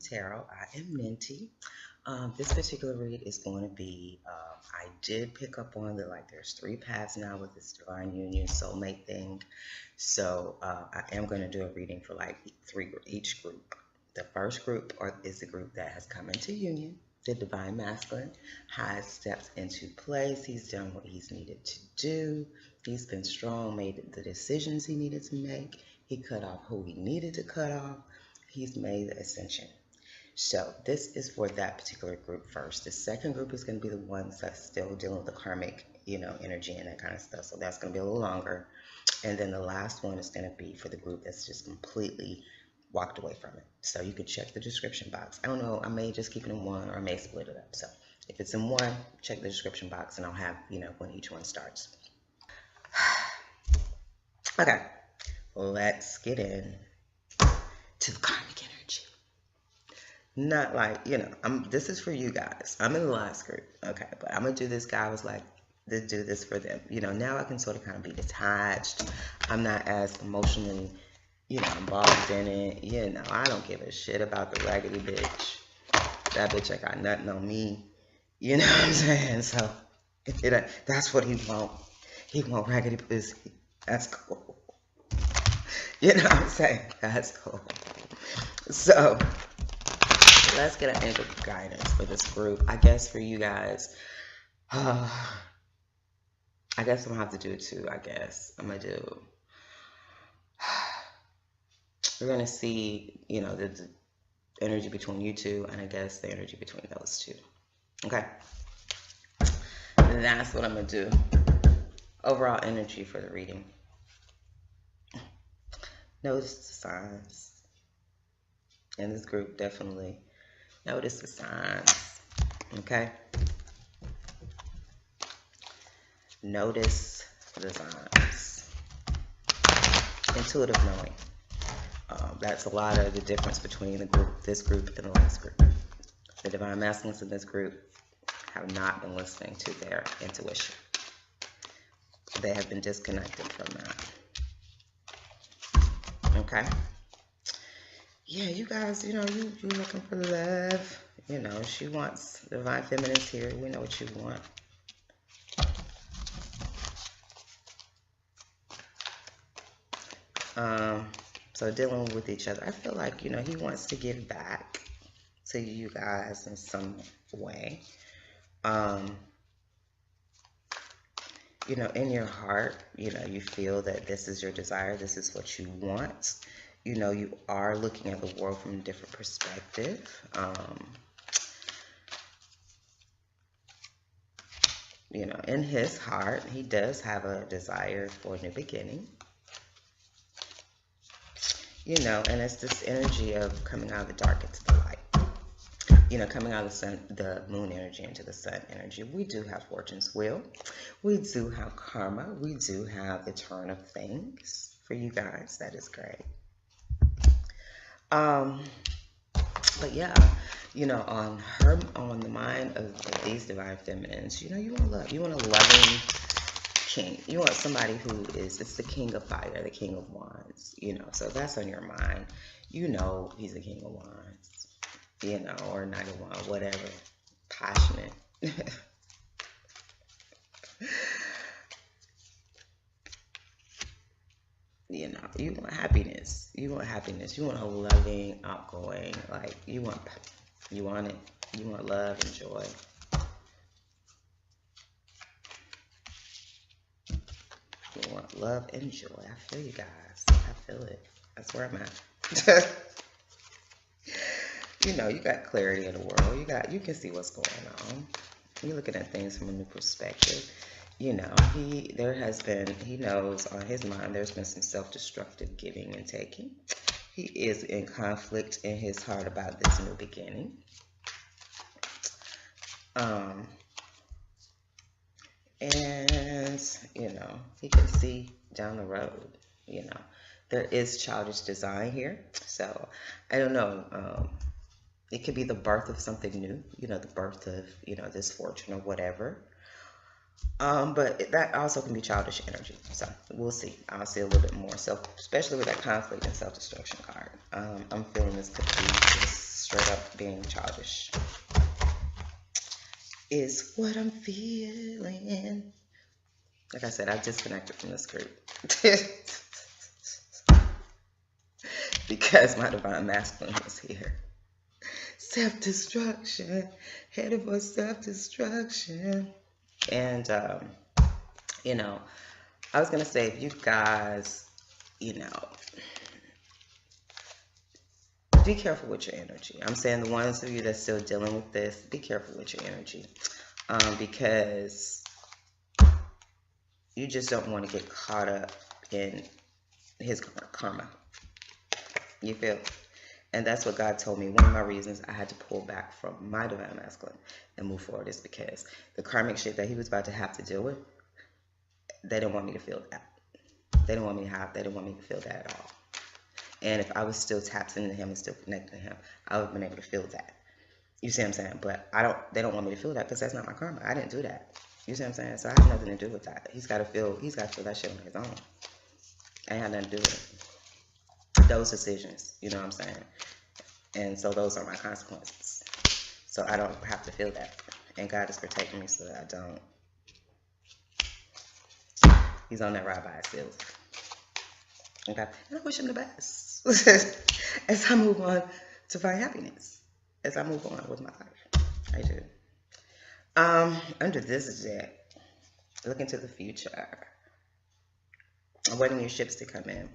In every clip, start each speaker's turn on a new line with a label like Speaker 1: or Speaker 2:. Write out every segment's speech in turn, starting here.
Speaker 1: Tarot. I am Ninti. This particular read is going to be, I did pick up on that, like, there's 3 paths now with this divine union soulmate thing. So I am going to do a reading for like each group. The first group is the group that has come into union. The divine masculine has stepped into place. He's done what he's needed to do. He's been strong, made the decisions he needed to make. He cut off who he needed to cut off. He's made the ascension. So this is for that particular group first. The second group is going to be the ones that's still dealing with the karmic, energy and that kind of stuff. So that's going to be a little longer. And then the last one is going to be for the group that's just completely walked away from it. So you can check the description box. I don't know, I may just keep it in one, or I may split it up. So if it's in one, check the description box and I'll have, when each one starts. Okay, let's get in to the karmic energy. Not like, this is for you guys. I'm in the last group, okay, but I'm gonna do this. Guy was like, to do this for them. Now I can sort of kind of be detached. I'm not as emotionally, involved in it. I don't give a shit about the raggedy bitch. That bitch ain't got nothing on me. You know what I'm saying? So that's what he want. He want raggedy pussy. That's cool. You know what I'm saying? That's cool. So let's get an angel guidance for this group. I guess for you guys, I guess I'm gonna have to do it too. I guess I'm gonna do. We're gonna see, the energy between you two, and I guess the energy between those two. Okay, that's what I'm gonna do. Overall energy for the reading. Notice the signs in this group. Definitely notice the signs. Okay. Notice the signs. Intuitive knowing. That's a lot of the difference between this group and the last group. The divine masculines in this group have not been listening to their intuition. They have been disconnected from that. Okay. Yeah, you guys, you're looking for love. She wants divine feminines here. We know what you want. So dealing with each other, I feel like, he wants to give back to you guys in some way. In your heart, you feel that this is your desire. This is what you want. You are looking at the world from a different perspective. In his heart, he does have a desire for a new beginning. And it's this energy of coming out of the dark into the light. Coming out of the sun, the moon energy into the sun energy. We do have fortune's wheel. We do have karma. We do have the turn of things for you guys. That is great. But yeah, on the mind of these divine feminines, you want love. You want a loving king. You want somebody who it's the king of fire, the king of wands, so that's on your mind. He's the king of wands, or knight of wands, whatever. Passionate. You want happiness. You want happiness. You want a loving, outgoing, you want it. You want love and joy. You want love and joy. I feel you guys. I feel it. That's where I'm at. You got clarity in the world. You can see what's going on. You're looking at things from a new perspective. He knows on his mind there's been some self-destructive giving and taking. He is in conflict in his heart about this new beginning. And, he can see down the road, there is childish design here. So, I don't know. It could be the birth of something new, the birth of, this fortune or whatever. But that also can be childish energy. So, we'll see. I'll see a little bit more. So, especially with that conflict and self-destruction card. I'm feeling this could be just straight up being childish is what I'm feeling. Like I said, I've disconnected from this group because my divine masculine was here. Self-destruction, headed for self-destruction. And, you know, I was going to say, if you guys, you know, be careful with your energy. I'm saying the ones of you that's still dealing with this, be careful with your energy. Because you just don't want to get caught up in his karma. You feel? And that's what God told me. One of my reasons I had to pull back from my divine masculine and move forward is because the karmic shit that he was about to have to deal with, they didn't want me to feel that. They didn't want me to have, they didn't want me to feel that at all. And if I was still tapped into him and still connected to him, I would have been able to feel that. You see what I'm saying? But they don't want me to feel that because that's not my karma. I didn't do that. You see what I'm saying? So I have nothing to do with that. He's got to feel that shit on his own. I ain't had nothing to do with it. Those decisions, you know what I'm saying? And so those are my consequences. So I don't have to feel that. And God is protecting me so that I don't. He's on that ride by himself. Okay? And I wish him the best. As I move on to find happiness. As I move on with my life. I do. Under this deck, look into the future. I'm waiting your ships to come in.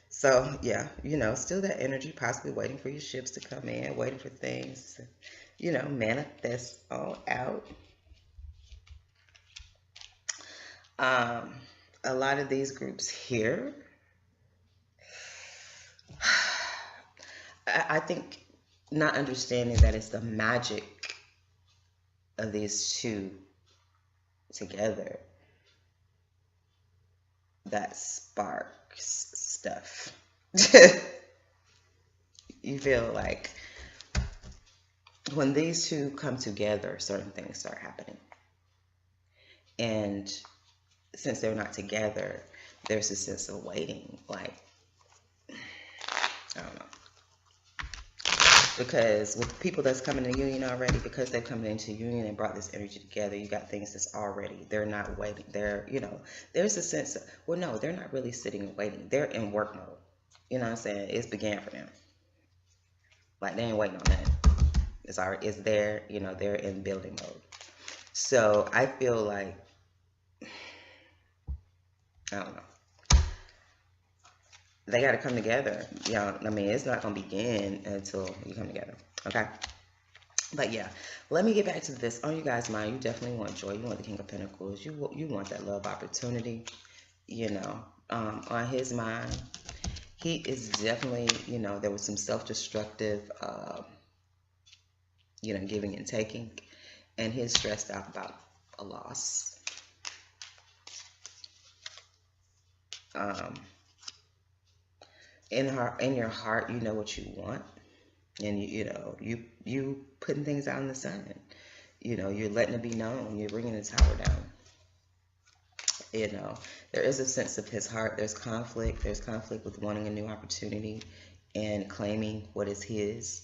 Speaker 1: So, yeah, you know, still that energy, possibly waiting for your ships to come in, waiting for things to, you know, manifest all out. A lot of these groups here, I think not understanding that it's the magic of these two together that sparks stuff. You feel like when these two come together, certain things start happening. And since they're not together, there's a sense of waiting. Like, I don't know. Because with the people that's coming to union already, because they've come into union and brought this energy together, you got things that's already, they're not waiting. They're, you know, there's a sense of, well, no, they're not really sitting and waiting. They're in work mode. You know what I'm saying? It's began for them. Like, they ain't waiting on that. It's already, it's there, you know, they're in building mode. So I feel like, I don't know. They got to come together. You know, I mean, it's not going to begin until you come together. Okay? But yeah, let me get back to this. On you guys' mind, you definitely want joy. You want the King of Pentacles. You want that love opportunity. You know, on his mind, he is definitely, you know, there was some self-destructive, you know, giving and taking. And he's stressed out about a loss. In your heart, you know what you want, and you know you putting things out in the sun. You know, you're letting it be known. You're bringing the tower down. You know, there is a sense of his heart. There's conflict. There's conflict with wanting a new opportunity and claiming what is his,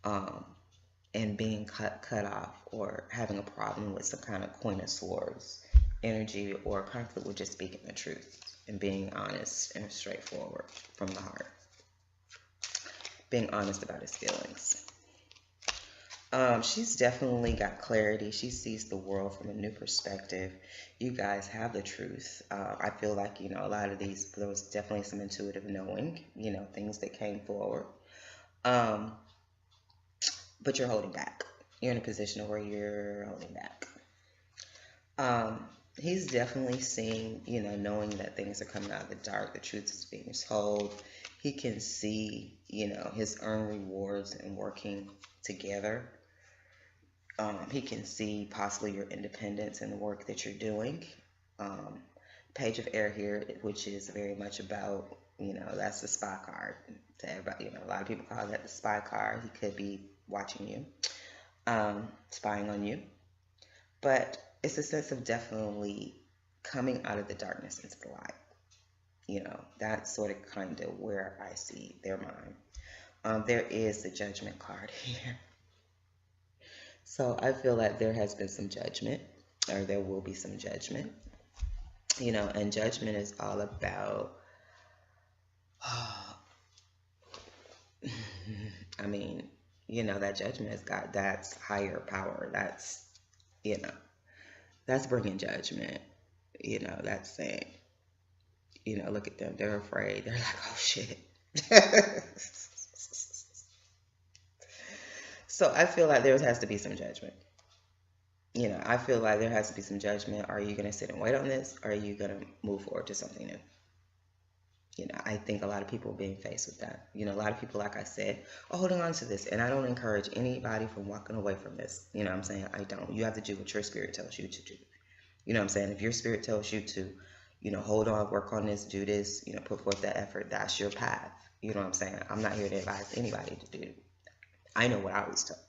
Speaker 1: and being cut off or having a problem with some kind of Queen of Swords energy or conflict with just speaking the truth and being honest and straightforward from the heart. Being honest about his feelings. She's definitely got clarity. She sees the world from a new perspective. You guys have the truth. I feel like, you know, a lot of these, there was definitely some intuitive knowing, you know, things that came forward. But you're holding back. You're in a position where you're holding back. He's definitely seeing, you know, knowing that things are coming out of the dark, the truth is being told. He can see, you know, his earned rewards and working together. He can see possibly your independence in the work that you're doing. Page of Air here, which is very much about, you know, that's the spy card to everybody. You know, a lot of people call that the spy card. He could be watching you, spying on you. But it's a sense of definitely coming out of the darkness into the light. You know, that's sort of kind of where I see their mind. there is the Judgment card here. So I feel like there has been some judgment, or there will be some judgment. You know, and judgment is all about, I mean, you know, that judgment has got, that's higher power. That's, you know, that's bringing judgment. You know, that's saying, you know, look at them. They're afraid. They're like, oh shit. So I feel like there has to be some judgment. You know, I feel like there has to be some judgment. Are you going to sit and wait on this? Or are you going to move forward to something new? You know, I think a lot of people are being faced with that. You know, a lot of people, like I said, are holding on to this. And I don't encourage anybody from walking away from this. You know what I'm saying? I don't. You have to do what your spirit tells you to do. You know what I'm saying? If your spirit tells you to, you know, hold on, work on this, do this, you know, put forth that effort, that's your path. You know what I'm saying? I'm not here to advise anybody to do. I know what I was told.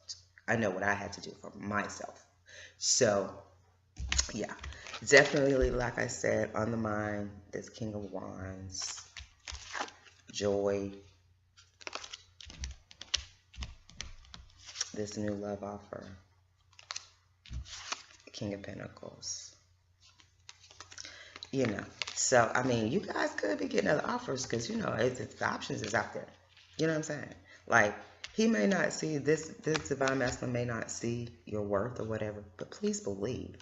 Speaker 1: I know what I had to do for myself. So, yeah, definitely, like I said, on the mind, this King of Wands, joy, this new love offer, King of Pentacles. You know, so, I mean, you guys could be getting other offers because, you know, the options is out there. You know what I'm saying? Like, he may not see, this divine masculine may not see your worth or whatever, but please believe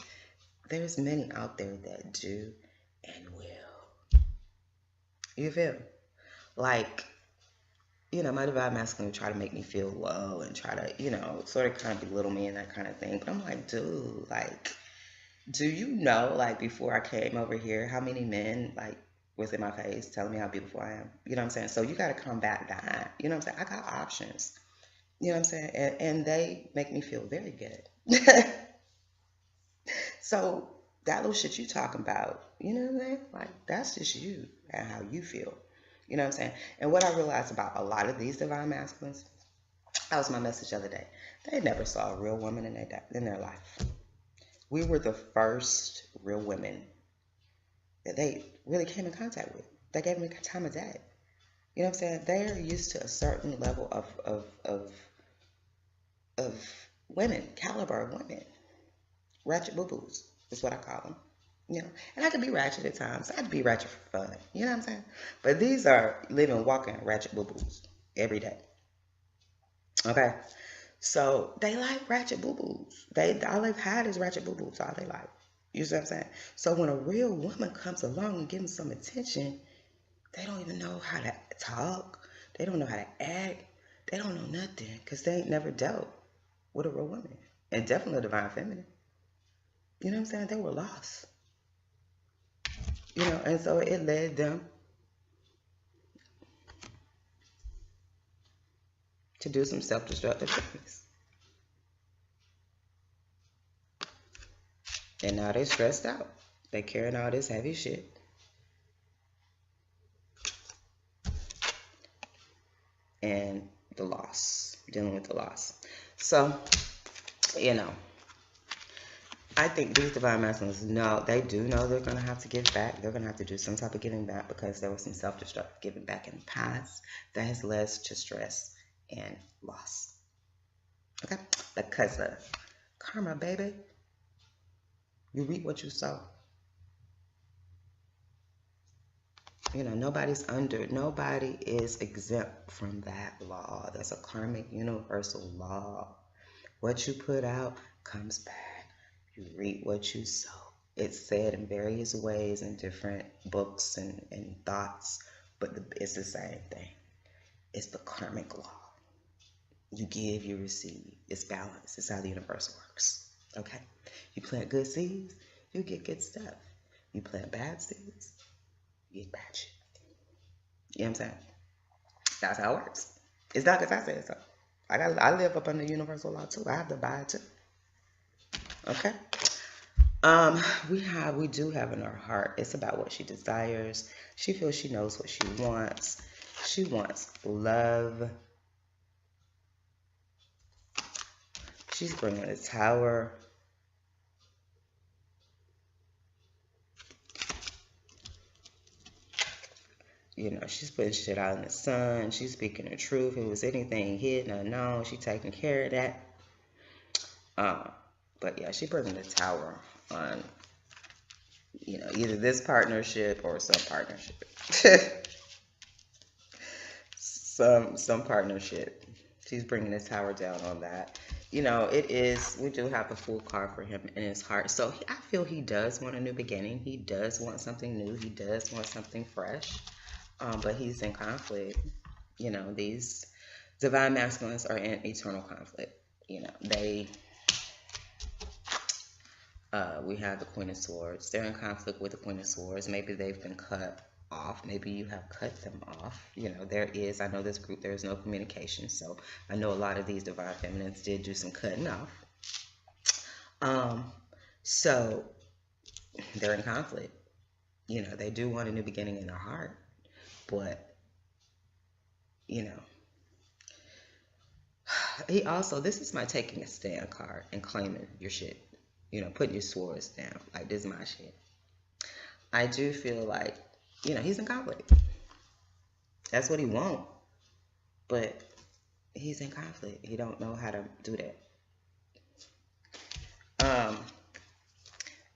Speaker 1: there's many out there that do and will. You feel? Like, you know, my divine masculine would try to make me feel low and try to, you know, sort of kind of belittle me and that kind of thing. But I'm like, dude, like, do you know, like, before I came over here, how many men, like, was in my face telling me how beautiful I am? You know what I'm saying? So you got to combat that. You know what I'm saying? I got options. You know what I'm saying? And they make me feel very good. So that little shit you talking about, you know what I'm saying? Like, that's just you and how you feel. You know what I'm saying? And what I realized about a lot of these divine masculines, that was my message the other day. They never saw a real woman in their life. We were the first real women that they really came in contact with. They gave me time of day. You know what I'm saying? They're used to a certain level of women, caliber of women. Ratchet boo-boos is what I call them. You know, and I could be ratchet at times. I could be ratchet for fun. You know what I'm saying? But these are living, walking ratchet boo-boos every day. Okay? So they like ratchet boo-boos. All they've had is ratchet boo-boos all their life. You see what I'm saying? So when a real woman comes along and gives them some attention, they don't even know how to talk. They don't know how to act. They don't know nothing because they ain't never dealt with a real woman. And definitely a divine feminine. You know what I'm saying? They were lost. You know, and so it led them to do some self-destructive things. And now they're stressed out. They're carrying all this heavy shit. And the loss, dealing with the loss. So, you know, I think these divine masculines know, they do know they're going to have to give back. They're going to have to do some type of giving back because there was some self-destructive giving back in the past that has led to stress and loss. Okay? Because of karma, baby. You reap what you sow. You know, nobody is exempt from that law. That's a karmic universal law. What you put out comes back. You reap what you sow. It's said in various ways in different books and thoughts, but it's the same thing. It's the karmic law. You give, you receive. It's balance. It's how the universe works. Okay? You plant good seeds, you get good stuff. You plant bad seeds, you get bad shit. You know what I'm saying? That's how it works. It's not because I said so. I live up under universal law too. I have to abide too. Okay? We do have in her heart, it's about what she desires. She feels she knows what she wants. She wants love. She's bringing a tower. You know, she's putting shit out in the sun. She's speaking the truth. If it was anything hidden or known, she taking care of that. But yeah, she bringing the tower on, you know, either this partnership or some partnership. some partnership. She's bringing the tower down on that. You know, it is, we do have a full card for him in his heart. So I feel he does want a new beginning. He does want something new. He does want something fresh. But he's in conflict. You know, these divine masculines are in eternal conflict. You know, we have the Queen of Swords. They're in conflict with the Queen of Swords. Maybe they've been cut off. Maybe you have cut them off. You know, I know this group, there is no communication. So I know a lot of these divine feminines did do some cutting off. So they're in conflict. You know, they do want a new beginning in their heart. But, you know, he also, this is my taking a stand card and claiming your shit. You know, putting your swords down. Like, this is my shit. I do feel like, you know, he's in conflict. That's what he wants. But he's in conflict. He don't know how to do that.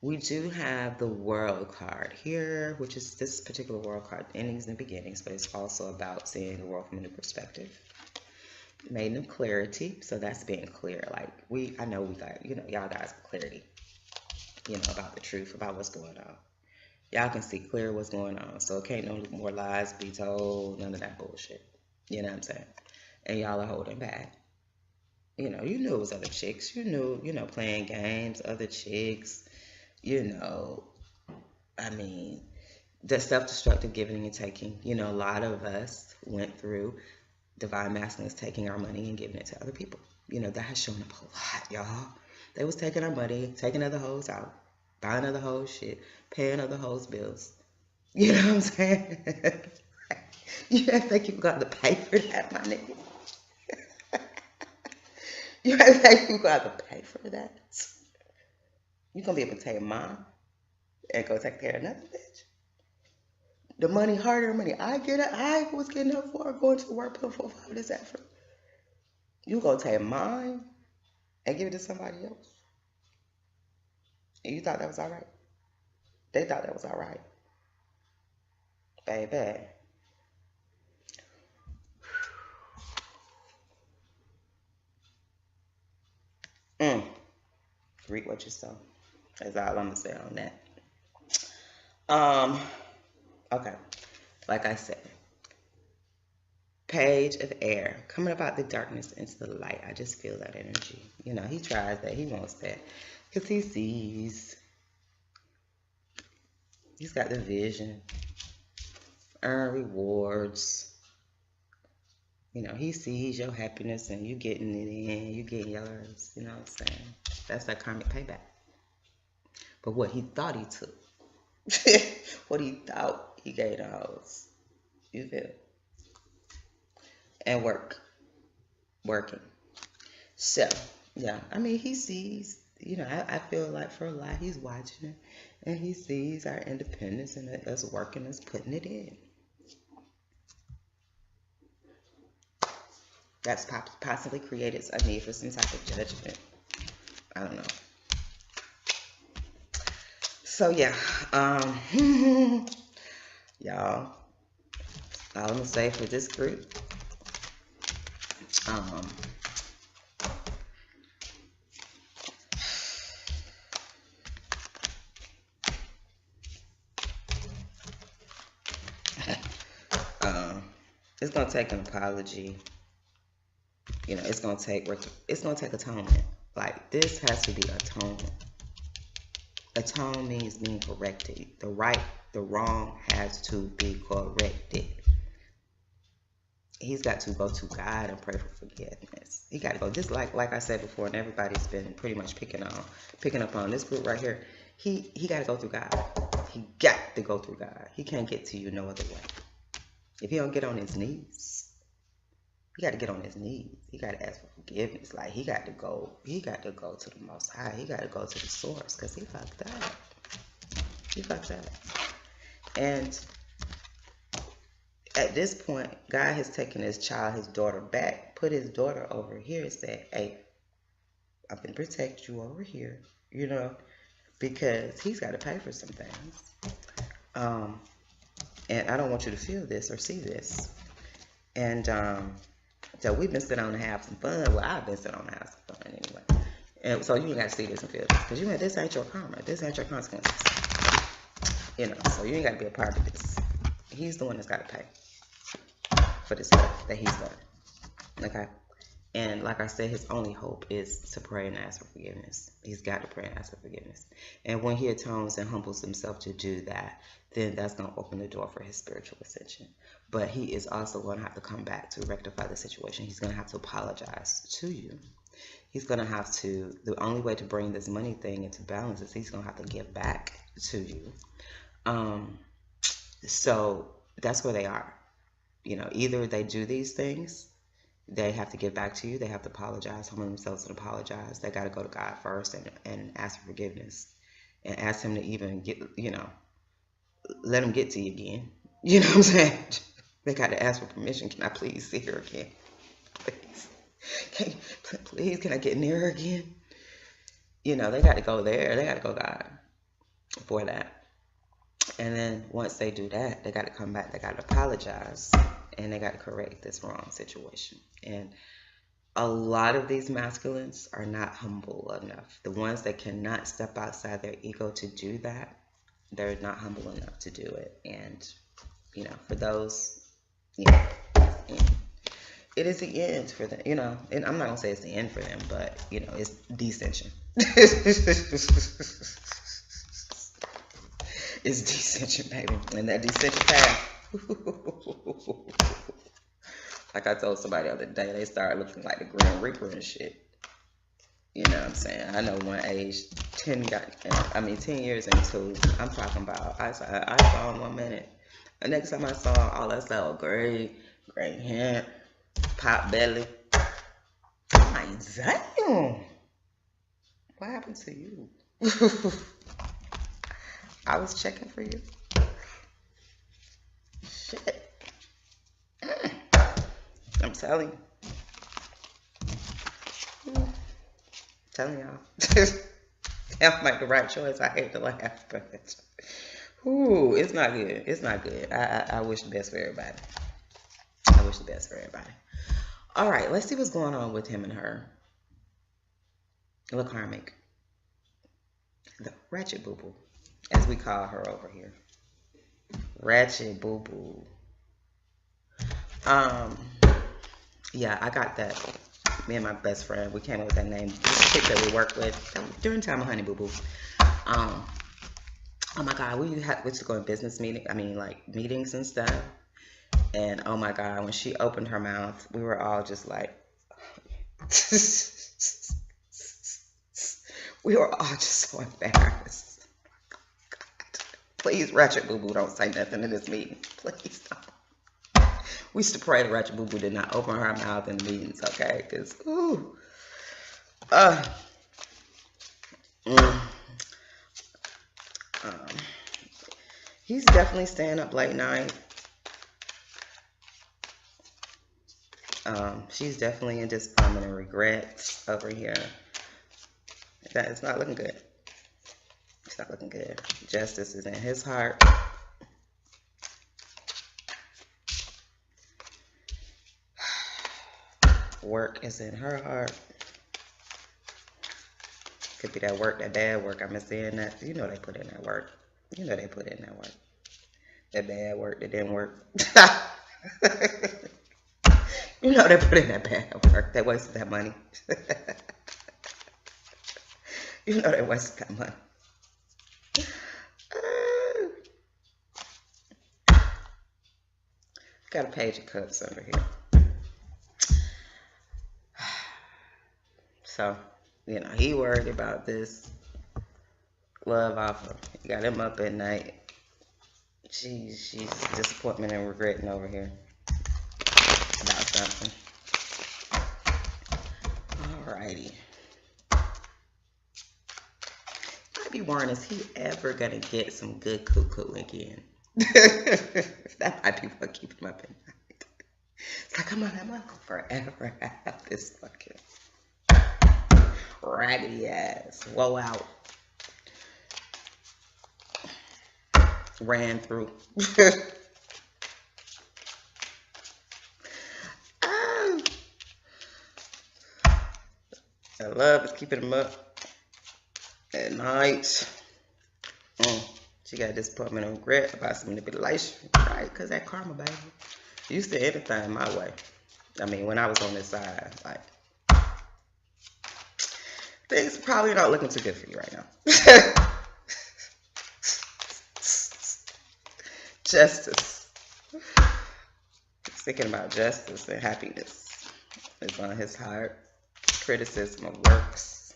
Speaker 1: We do have the World card here, which is this particular World card, endings and beginnings, but it's also about seeing the world from a new perspective. Made new clarity, so that's being clear. Like, I know we got, you know, y'all guys have clarity, you know, about the truth, about what's going on. Y'all can see clear what's going on, so it can't no more lies be told, none of that bullshit. You know what I'm saying? And y'all are holding back. You know, you knew it was other chicks. You knew, you know, playing games, other chicks, you know, I mean, the self-destructive giving and taking. You know, a lot of us went through divine masculines taking our money and giving it to other people. You know, that has shown up a lot, y'all. They was taking our money, taking other hoes out, buying other hoes shit, paying other hoes bills. You know what I'm saying? You think you got to pay for that, my nigga? You think you got to pay for that? You gonna be able to take mine and go take care of another bitch? The money, harder money I was getting up for going to work, putting 4 5 this effort. You gonna take mine and give it to somebody else? And you thought that was all right? They thought that was all right, baby. Read what you saw. That's all I'm gonna say on that. Okay, like I said, Page of Air, coming about the darkness into the light. I just feel that energy. You know, he tries that, he wants that, because he sees, he's got the vision, earn rewards. You know, he sees your happiness and you getting it in, you getting yours. You know what I'm saying? That's that karmic payback. But what he thought he took, what he thought he gave the hoes, you feel? And working. So, yeah, I mean, he sees, you know, I feel like for a lot, he's watching and he sees our independence and us working, us putting it in. That's possibly created a need for some type of judgment. I don't know. So yeah, y'all, all I'm gonna say for this group, it's gonna take an apology. You know, it's gonna take atonement. Like, this has to be atonement. Atone means being corrected. The right, the wrong has to be corrected. He's got to go to God and pray for forgiveness. He got to go. Just like I said before, and everybody's been pretty much picking up on this group right here. He got to go through God. He got to go through God. He can't get to you no other way. If he don't get on his knees, he got to get on his knees. He got to ask for forgiveness. Like, he got to go to the Most High. He got to go to the source, because he fucked up. He fucked up. And at this point, God has taken his child, his daughter back, put his daughter over here and said, hey, I'm going to protect you over here, you know, because he's got to pay for some things. And I don't want you to feel this or see this. And so we've been sitting on to have some fun. Well, I've been sitting on to have some fun anyway. And so you ain't got to see this and feel this. Because this ain't your karma. This ain't your consequences. You know, so you ain't got to be a part of this. He's the one that's got to pay for the stuff that he's done. Okay? And like I said, his only hope is to pray and ask for forgiveness. He's got to pray and ask for forgiveness. And when he atones and humbles himself to do that, then that's going to open the door for his spiritual ascension. But he is also going to have to come back to rectify the situation. He's going to have to apologize to you. He's going to have to, the only way to bring this money thing into balance is he's going to have to give back to you. So that's where they are. You know, either they do these things, they have to give back to you, they have to apologize, humble themselves and apologize. They got to go to God first and ask for forgiveness and ask him to even get, you know, let him get to you again. You know what I'm saying? They got to ask for permission. Can I please see her again? Please, can I get near her again? You know, they got to go there. They got to go God for that. And then once they do that, they got to come back. They got to apologize. And they got to correct this wrong situation. And a lot of these masculines are not humble enough. The ones that cannot step outside their ego to do that, they're not humble enough to do it. And, you know, for those, you know, it is the end for them, you know. And I'm not going to say it's the end for them, but, you know, it's descension. It's descension, baby. And that descension path, like I told somebody the other day, they started looking like the Grim Reaper and shit. You know what I'm saying? I know one age, 10 years into, I'm talking about, I saw in 1 minute. The next time I saw all that stuff, great hair, pop belly. I'm like, damn. What happened to you? I was checking for you. Shit. I'm telling you. Telling y'all. I'll make the right choice. I hate to laugh, but ooh, it's not good. It's not good. I wish the best for everybody. I wish the best for everybody. All right, let's see what's going on with him and her. Look, Karmic. The ratchet boo-boo, as we call her over here. Ratchet boo-boo. Yeah, I got that. Me and my best friend, we came up with that name. This chick that we work with during time of Honey Boo Boo. Oh my God, we used to go in business meetings and stuff. And oh my God, when she opened her mouth, we were all just like, we were all just so embarrassed. God. Please, Ratchet Boo Boo, don't say nothing in this meeting. Please don't. We used to pray that Ratchet Boo Boo did not open her mouth in the meetings, okay? Because, ooh. He's definitely staying up late night. She's definitely in disappointment and regrets over here. It's not looking good. It's not looking good. Justice is in his heart. Work is in her heart. Could be that work, that bad work. I'm saying that. You know they put in that work. You know they put in that work. That bad work that didn't work. You know they put in that bad work. They wasted that money. You know they wasted that money. Got a page of cups under here. So, you know, he worried about this love offer. He got him up at night. She's disappointment and regretting over here about something. Alrighty. I'd be wondering, is he ever gonna get some good cuckoo again? That might be what keep him up at night. It's like, come on, I'm not gonna forever have this fucking raggedy ass. Woe out. Ran through. Ah, I love is keeping him up at night. She got disappointment and regret about some manipulation, right? Because that karma, baby. Used to anything my way. I mean, when I was on this side, like, things probably not looking too good for you right now. Justice. Thinking about justice and happiness is on his heart. Criticism of works.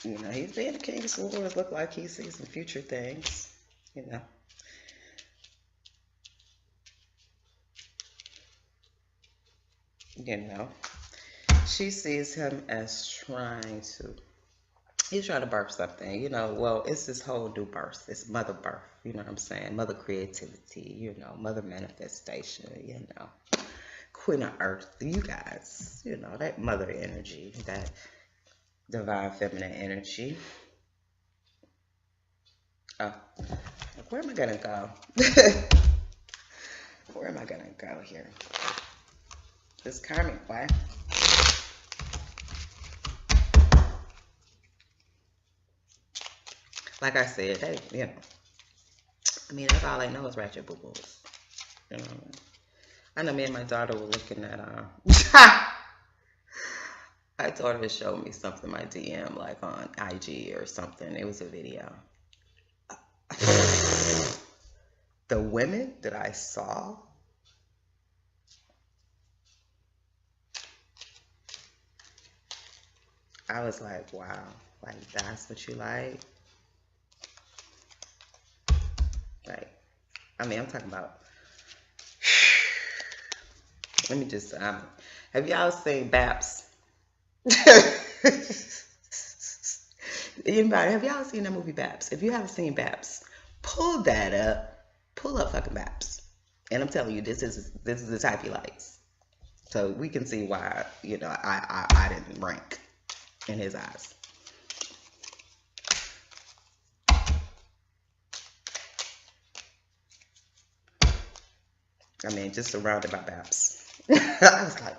Speaker 1: You know, he's being the king of swords. Look like he sees some future things. You know. You know. She sees him as he's trying to birth something, you know. Well, it's this whole new birth. It's mother birth, you know what I'm saying? Mother creativity, you know, mother manifestation, you know. Queen of Earth, you guys, you know, that mother energy, that divine feminine energy. Oh, where am I gonna go? Where am I gonna go here? This karmic way. Like I said, they, you know, I mean, that's all I know is ratchet boo-boos. You know, I know me and my daughter were looking at, I told her to show me something, my DM, like on IG or something. It was a video. The women that I saw, I was like, wow, like that's what you like? Like, I mean, I'm talking about, let me just, have y'all seen Baps? Anybody, have y'all seen that movie Baps? If you haven't seen Baps, pull that up. Pull up fucking Baps. And I'm telling you, this is the type he likes. So we can see why, you know, I didn't rank in his eyes. I mean, just surrounded by Baps. I was like,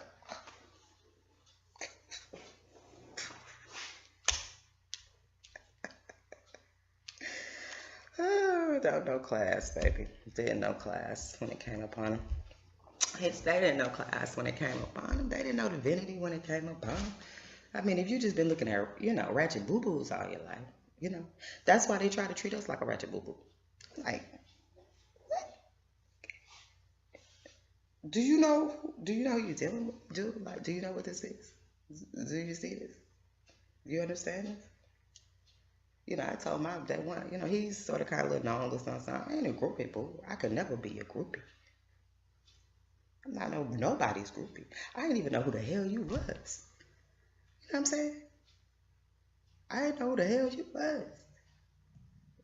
Speaker 1: oh, don't know class, baby. Didn't know class when it came upon him. They didn't know class when it came upon them. They didn't know divinity when it came upon them. I mean, if you just been looking at, you know, ratchet boo-boos all your life, you know, that's why they try to treat us like a ratchet boo-boo. Like, do you know who you're dealing with, dude? Like, do you know what this is? Do you see this? Do you understand this? You know, I told my that one, you know, he's sort of kind of little known, listen, I ain't a groupie, boo. I could never be a groupie. I'm not nobody's groupie. I didn't even know who the hell you was. You know what I'm saying? I didn't know who the hell you was.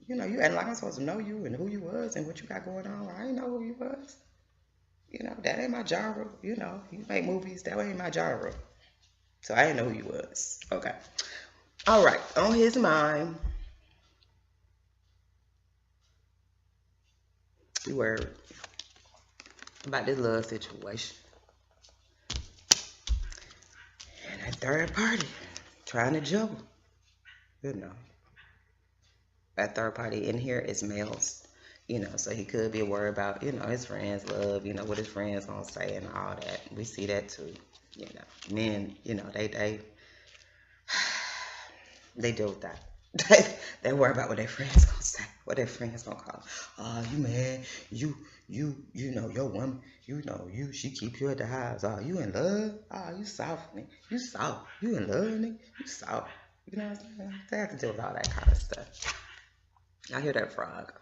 Speaker 1: You know, you and like I'm supposed to know you and who you was and what you got going on. I didn't know who you was. You know, that ain't my genre. You know, you make movies, that ain't my genre. So I didn't know who you was. Okay. All right. On his mind, we were about this love situation. And a third party trying to jump. You know. That third party in here is males. You know, so he could be worried about, you know, his friends' love, you know, what his friends gonna say and all that. We see that too. You know, men, you know, they deal with that. They worry about what their friends gonna say, what their friends gonna call. Oh, you man, you know, your woman, you know, she keep you at the house. Oh, you in love? Oh, you soft, nigga. You soft. You in love, nigga? You soft. You know what I'm saying? They have to deal with all that kind of stuff. I hear that frog.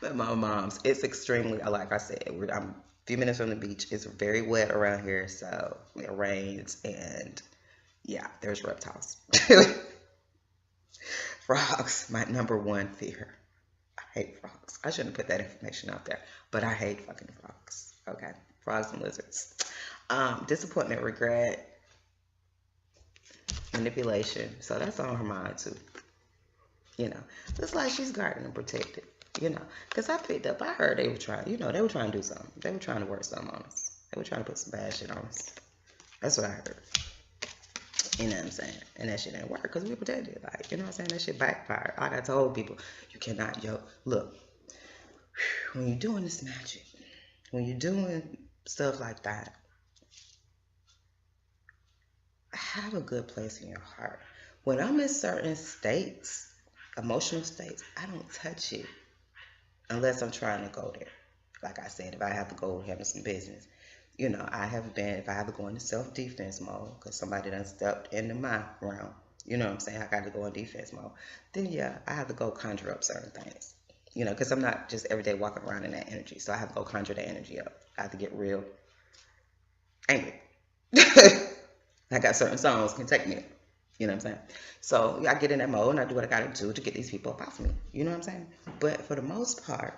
Speaker 1: But my mom's, it's extremely, like I said, I'm a few minutes from the beach. It's very wet around here, so it rains, and Yeah, there's reptiles. Frogs, my number one fear. I hate frogs. I shouldn't put that information out there, but I hate fucking frogs. Okay, frogs and lizards. Disappointment, regret, manipulation. So that's on her mind too. You know, it's like she's guarded and protected. You know, because I picked up, I heard they were trying. You know, they were trying to do something. They were trying to work something on us. They were trying to put some bad shit on us. That's what I heard. You know what I'm saying? And that shit didn't work because we were protected. Like, you know what I'm saying? That shit backfired. Like I told people, you cannot, look, when you're doing this magic, when you're doing stuff like that, have a good place in your heart. When I'm in certain states, emotional states, I don't touch it unless I'm trying to go there. Like I said, if I have to go handle some business, you know, if I have to go into self-defense mode because somebody done stepped into my realm, you know what I'm saying, I got to go in defense mode, then yeah, I have to go conjure up certain things, you know, because I'm not just every day walking around in that energy, so I have to go conjure that energy up. I have to get real angry. I got certain songs can take me, you know what I'm saying? So I get in that mode and I do what I got to do to get these people up off me, you know what I'm saying? But for the most part,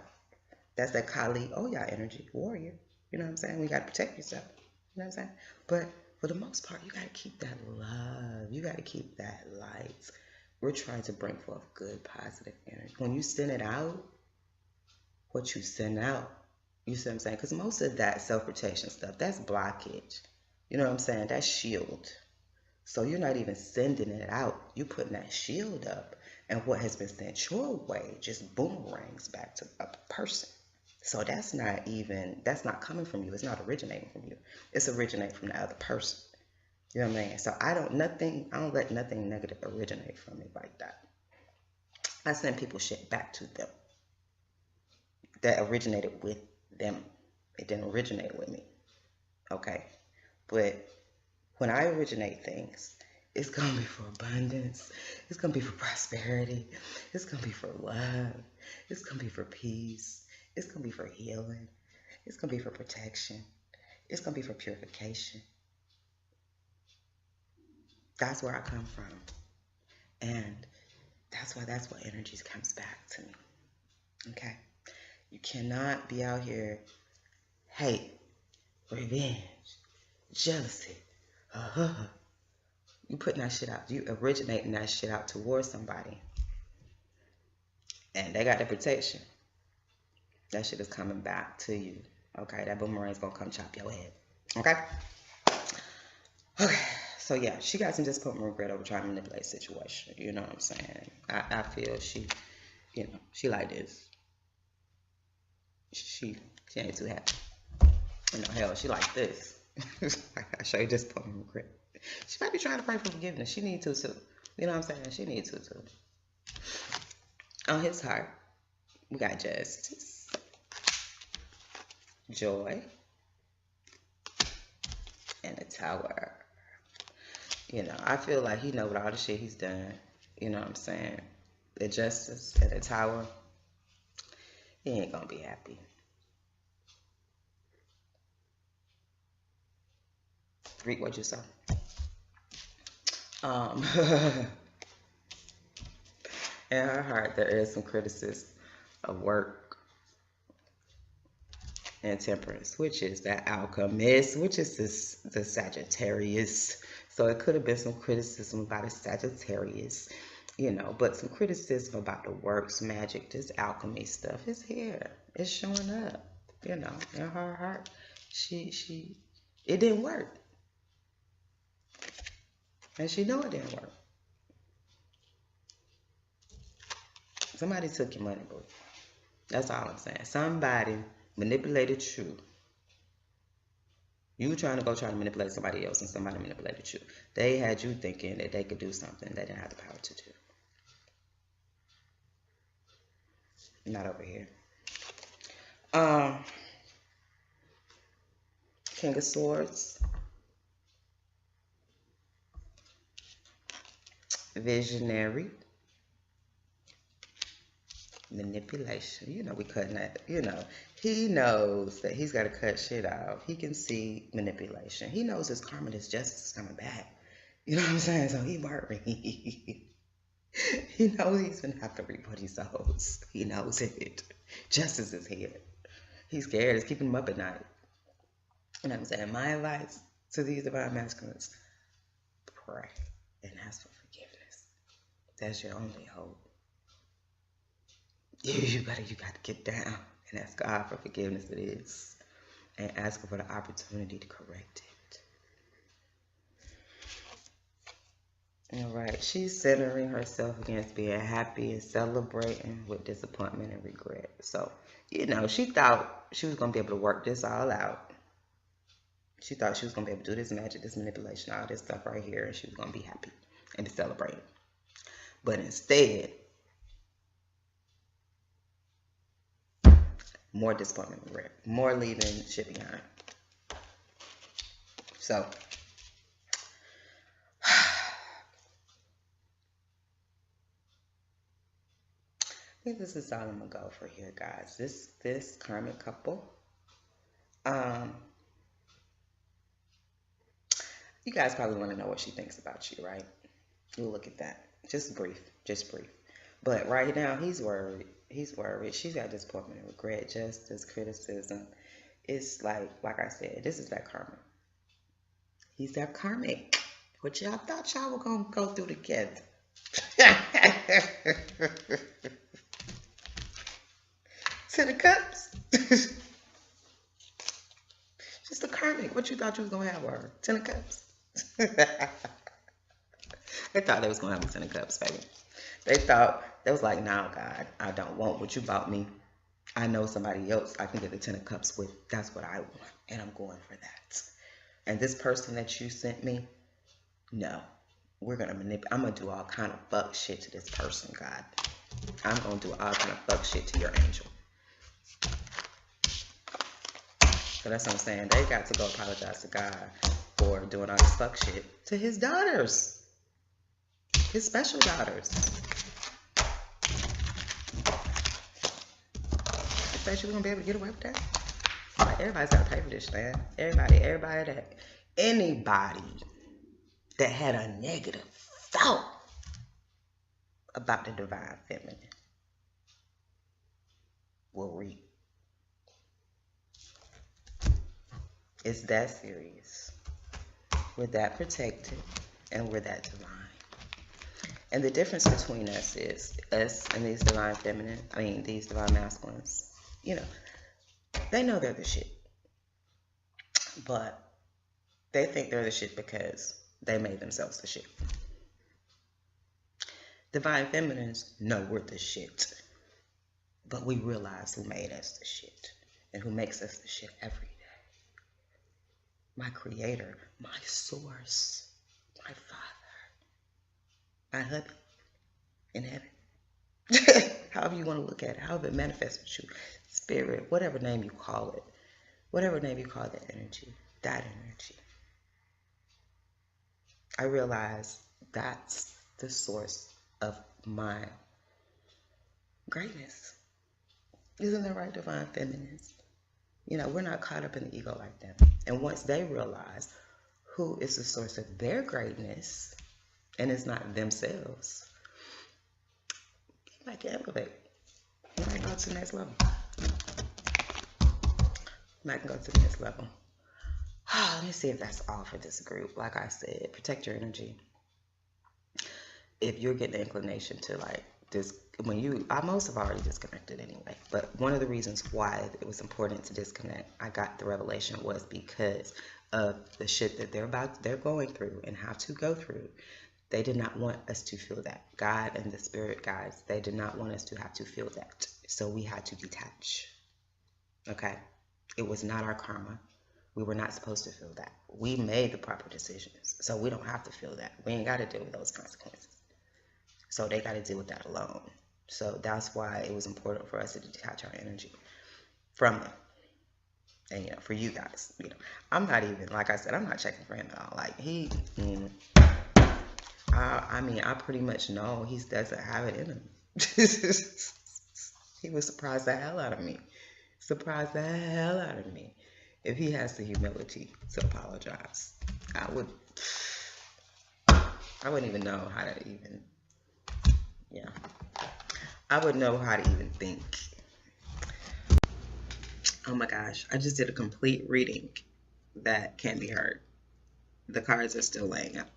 Speaker 1: that's that Kali Oya energy, warrior. You know what I'm saying? We got to protect yourself. You know what I'm saying? But for the most part, you got to keep that love. You got to keep that light. We're trying to bring forth good, positive energy. When you send it out, what you send out, you see what I'm saying? Because most of that self-protection stuff, that's blockage. You know what I'm saying? That's shield. So you're not even sending it out. You're putting that shield up. And what has been sent your way just boomerangs back to a person. So that's not coming from you. It's not originating from you. It's originating from the other person. You know what I mean? So I don't let nothing negative originate from me like that. I send people shit back to them that originated with them. It didn't originate with me. Okay? But when I originate things, it's going to be for abundance. It's going to be for prosperity. It's going to be for love. It's going to be for peace. It's going to be for healing. It's going to be for protection. It's going to be for purification. That's where I come from. And that's what energies comes back to me. Okay? You cannot be out here hate, revenge, jealousy. You putting that shit out. You originating that shit out towards somebody. And they got the protection. That shit is coming back to you. Okay, that boomerang's gonna come chop your head. Okay? Okay, so yeah, she got some disappointment, regret over trying to manipulate the situation. You know what I'm saying? I feel she like this. She ain't too happy. You know, hell, she like this. I show you disappointment, regret. She might be trying to pray for forgiveness. She need to too. You know what I'm saying? She needs to too. On his heart, we got justice, joy, and the Tower. You know, I feel like he know what all the shit he's done. You know what I'm saying? The justice and the Tower, he ain't gonna be happy. Read what you saw. In her heart, there is some criticism of work and temperance, which is that alchemist, which is the Sagittarius. So it could have been some criticism about a Sagittarius, you know, but some criticism about the works, magic, this alchemy stuff is here. It's showing up, you know, in her heart. It didn't work. And she know it didn't work. Somebody took your money, boo. That's all I'm saying. Somebody manipulated you. You were trying to manipulate somebody else, and somebody manipulated you. They had you thinking that they could do something they didn't have the power to do. Not over here. King of Swords. Visionary. Manipulation. You know, we cutting that. You know, he knows that he's got to cut shit out. He can see manipulation. He knows his karma, his justice is coming back. You know what I'm saying? So he worried. He knows he's gonna have to reap what he sows. He knows it. Justice is here. He's scared. It's keeping him up at night. You know what I'm saying? My advice to these divine masculines: pray and ask for forgiveness. That's your only hope. You got to get down and ask God for forgiveness. It is, and ask for the opportunity to correct it. All right, she's centering herself against being happy and celebrating with disappointment and regret. So, you know, she thought she was going to be able to work this all out. She thought she was going to be able to do this magic, this manipulation, all this stuff right here, and she was going to be happy and be celebrating. But instead, more disappointment and regret, more leaving shit behind. So, I think this is all I'm gonna go for here, guys. This karmic couple. You guys probably want to know what she thinks about you, right? We'll look at that. Just brief. But right now, he's worried. He's worried. She's got disappointment and regret, justice, criticism. It's like I said, this is that karma. He's that karmic. What y'all thought y'all were gonna go through together. Ten of Cups. Just a karmic. What you thought you was gonna have with her? Ten of Cups. They thought they was gonna have a Ten of Cups, baby. They thought, they was like, "No, God, I don't want what you bought me. I know somebody else I can get the Ten of Cups with. That's what I want, and I'm going for that. And this person that you sent me, no, we're gonna manipulate. I'm gonna do all kind of fuck shit to this person, God. I'm gonna do all kind of fuck shit to your angel." So that's what I'm saying. They got to go apologize to God for doing all this fuck shit to his daughters, his special daughters. I thought you were gonna be able to get away with that. Like, everybody's got to pay for this, man. Anybody that had a negative thought about the divine feminine will reap. It's that serious. We're that protected and we're that divine. And the difference between us is us and these divine feminine, these divine masculines, you know, they know they're the shit. But they think they're the shit because they made themselves the shit. Divine feminines know we're the shit. But we realize who made us the shit and who makes us the shit every day. My creator, my source, my father, my hubby in heaven. However you want to look at it, however it manifests with you, spirit, whatever name you call it, whatever name you call that energy, that energy. I realize that's the source of my greatness. Isn't that right, divine feminines? You know, we're not caught up in the ego like that. And once they realize who is the source of their greatness, and it's not themselves, you might get elevated. You might go to the next level. You might go to the next level. Let me see if that's all for this group. Like I said, protect your energy. If you're getting the inclination to like this, I most have already disconnected anyway, but one of the reasons why it was important to disconnect, I got the revelation, was because of the shit that they're going through and have to go through. They did not want us to feel that. God and the spirit guides, they did not want us to have to feel that. So we had to detach. Okay? It was not our karma. We were not supposed to feel that. We made the proper decisions, so we don't have to feel that. We ain't got to deal with those consequences. So they got to deal with that alone. So that's why it was important for us to detach our energy from them. And, you know, for you guys, you know, I'm not even, like I said, I'm not checking for him at all. Like, I pretty much know he doesn't have it in him. He would surprise the hell out of me. Surprise the hell out of me. If he has the humility to apologize, I would. I wouldn't even know how to even, yeah. I wouldn't know how to even think. Oh my gosh, I just did a complete reading that can't be heard. The cards are still laying out.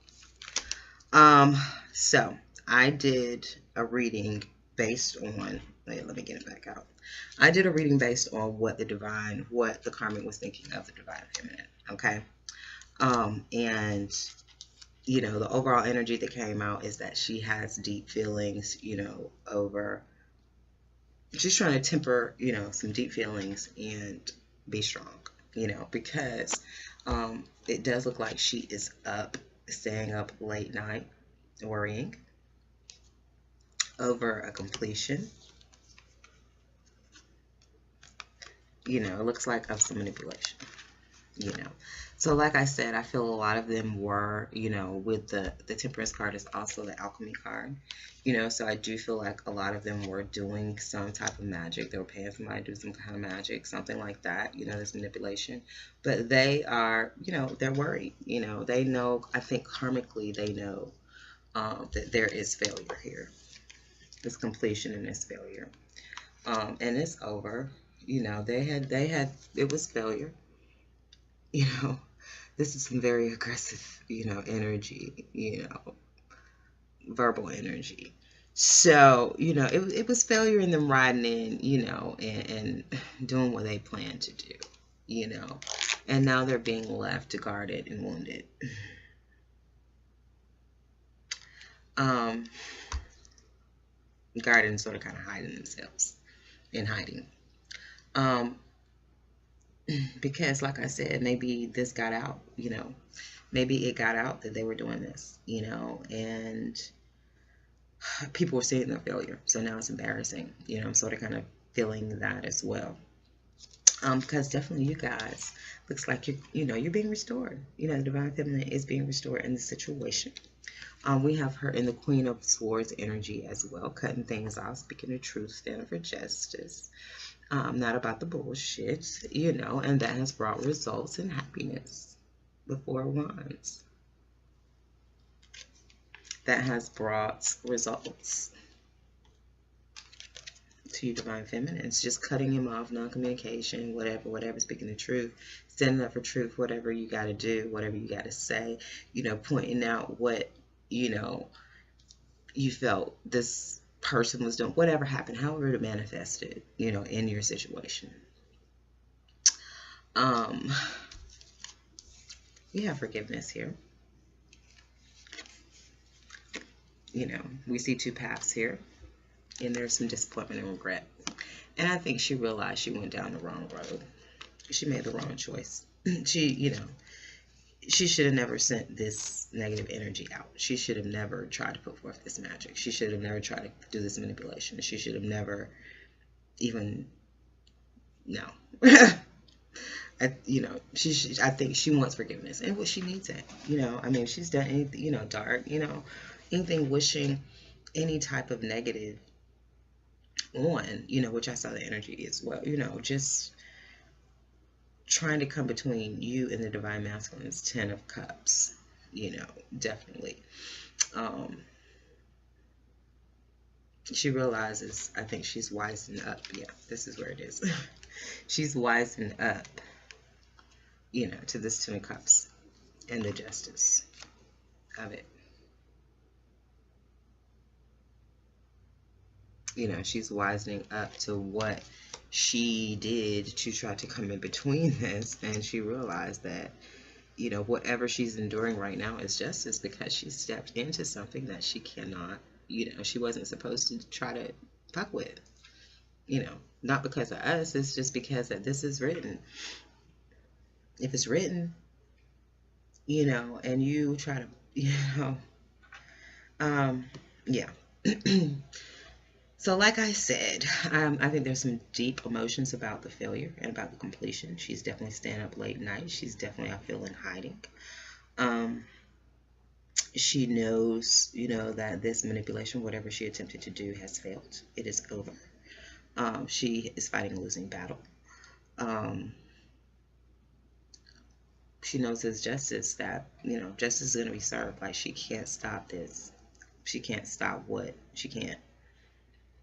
Speaker 1: So I did a reading based on, wait, let me get it back out. I did a reading based on what the karmic was thinking of the divine feminine. Okay. And the overall energy that came out is that she has deep feelings, over, she's trying to temper, some deep feelings and be strong, because it does look like she is staying up late night, worrying over a completion. It looks like of some manipulation. So like I said, I feel a lot of them were, with the Temperance card is also the Alchemy card, so I do feel like a lot of them were doing some type of magic. They were paying somebody to do some kind of magic, something like that, this manipulation. But they are, they're worried, they know, I think karmically they know that there is failure here. This completion and this failure. And it's over. It was failure. This is some very aggressive, energy, verbal energy. So, it was failure in them riding in, and doing what they planned to do, and now they're being left guarded and wounded. Guarded and sort of kind of hiding themselves in hiding. Because like I said, maybe this got out, maybe it got out that they were doing this, and people were seeing their failure. So now it's embarrassing, I'm sort of kind of feeling that as well. Because definitely you guys, looks like you're being restored. The divine feminine is being restored in the situation. We have her in the Queen of Swords energy as well, cutting things off, speaking the truth, standing for justice. Not about the bullshit, and that has brought results and happiness. The Four of Wands. That has brought results to your divine feminine. It's just cutting him off, non-communication, whatever, speaking the truth, standing up for truth, whatever you got to do, whatever you got to say, pointing out what, you felt this person was doing, whatever happened, however it manifested, in your situation. We have forgiveness here. We see two paths here, and there's some disappointment and regret. And I think she realized she went down the wrong road. She made the wrong choice. She should have never sent this negative energy out. She should have never tried to put forth this magic. She should have never tried to do this manipulation. She should have never even, no. I think she wants forgiveness, and what she needs it. I mean, she's done anything, dark, anything wishing any type of negative on, which I saw the energy as well, just trying to come between you and the divine masculine's 10 of cups, definitely. She realizes, I think she's wising up. Yeah, this is where it is. She's wising up, to this 10 of cups and the justice of it. She's wisening up to what she did to try to come in between this, and she realized that, whatever she's enduring right now is justice, because she stepped into something that she cannot, she wasn't supposed to try to fuck with, not because of us, it's just because that this is written. If it's written, and you try to, yeah. So like I said, I think there's some deep emotions about the failure and about the completion. She's definitely staying up late night. She's definitely, I feel, in hiding. She knows, that this manipulation, whatever she attempted to do, has failed. It is over. She is fighting a losing battle. she knows it's justice, that, you know, justice is going to be served. Like, she can't stop this. She can't stop what? She can't.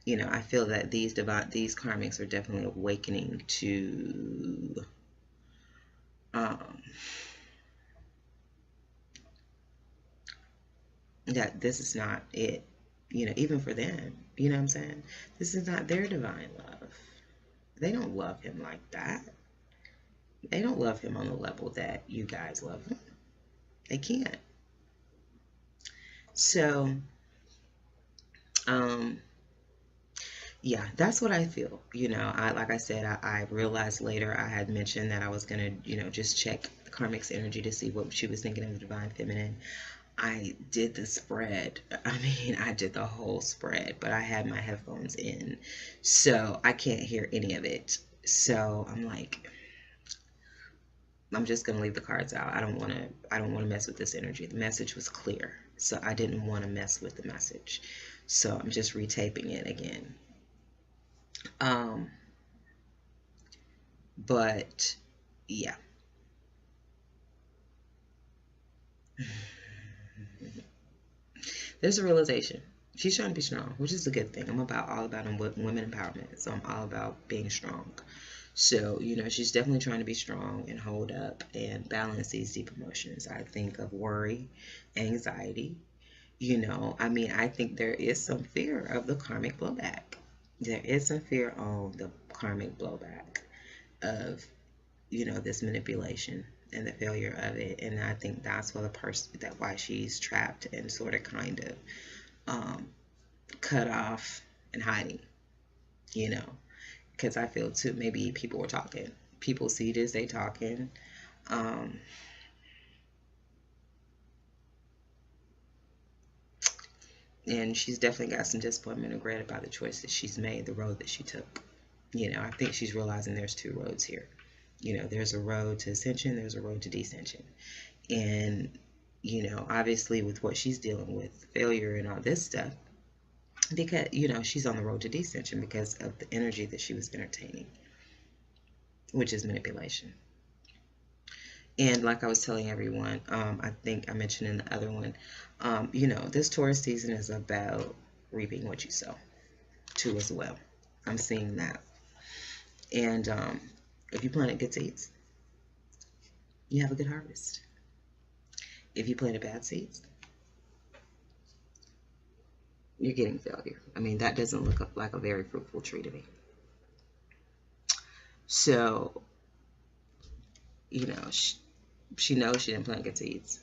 Speaker 1: You know, I feel that these karmics are definitely awakening to that this is not it. You know, even for them, you know what I'm saying? This is not their divine love. They don't love him like that. They don't love him on the level that you guys love him. They can't. So, yeah, that's what I feel. You know, like I said, I realized later I had mentioned that I was going to, you know, just check the karmic's energy to see what she was thinking of the divine feminine. I did the spread. I mean, I did the whole spread, but I had my headphones in, so I can't hear any of it. So I'm like, I'm just going to leave the cards out. I don't want to mess with this energy. The message was clear, so I didn't want to mess with the message. So I'm just retaping it again. But yeah. There's a realization. She's trying to be strong, which is a good thing. I'm all about women empowerment, so I'm all about being strong. So, you know, she's definitely trying to be strong and hold up and balance these deep emotions. I think of worry, anxiety. You know, I mean, I think there is some fear of the karmic blowback. There is some fear on the karmic blowback of, you know, this manipulation and the failure of it. And I think that's why she's trapped and sort of kind of cut off and hiding, you know, because I feel too, maybe people were talking. People see this, they talking. And she's definitely got some disappointment and regret about the choice that she's made, the road that she took. You know, I think she's realizing there's two roads here. You know, there's a road to ascension, there's a road to descension. And, you know, obviously with what she's dealing with, failure and all this stuff, because, you know, she's on the road to descension because of the energy that she was entertaining, which is manipulation. And like I was telling everyone, I think I mentioned in the other one, you know, this Taurus season is about reaping what you sow too as well. I'm seeing that. And if you planted good seeds, you have a good harvest. If you planted bad seeds, you're getting failure. I mean, that doesn't look like a very fruitful tree to me. So, you know, she knows she didn't plant good seeds.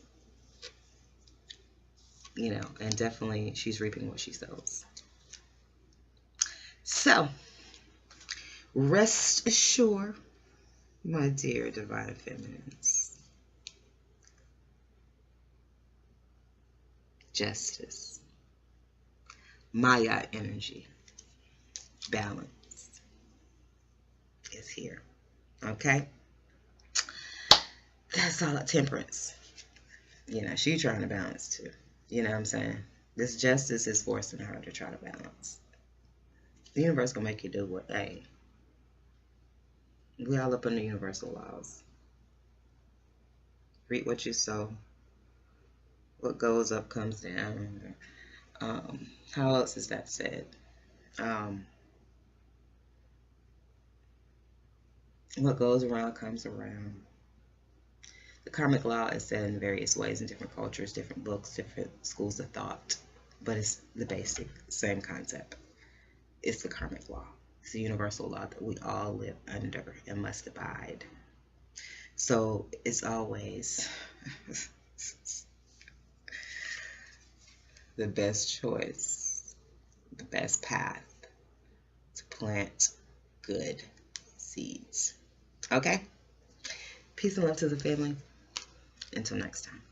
Speaker 1: You know, and definitely she's reaping what she sows. So, rest assured, my dear divine feminines, justice, Maya energy, balance is here. Okay? That's all. Temperance. You know, she's trying to balance too. You know what I'm saying? This justice is forcing her to try to balance. The universe gonna make you do what, hey, we all up under universal laws. Reap what you sow. What goes up comes down. How else is that said? What goes around comes around. The karmic law is said in various ways in different cultures, different books, different schools of thought, but it's the basic same concept. It's the karmic law. It's a universal law that we all live under and must abide. So it's always the best choice, the best path to plant good seeds. Okay? Peace and love to the family. Until next time.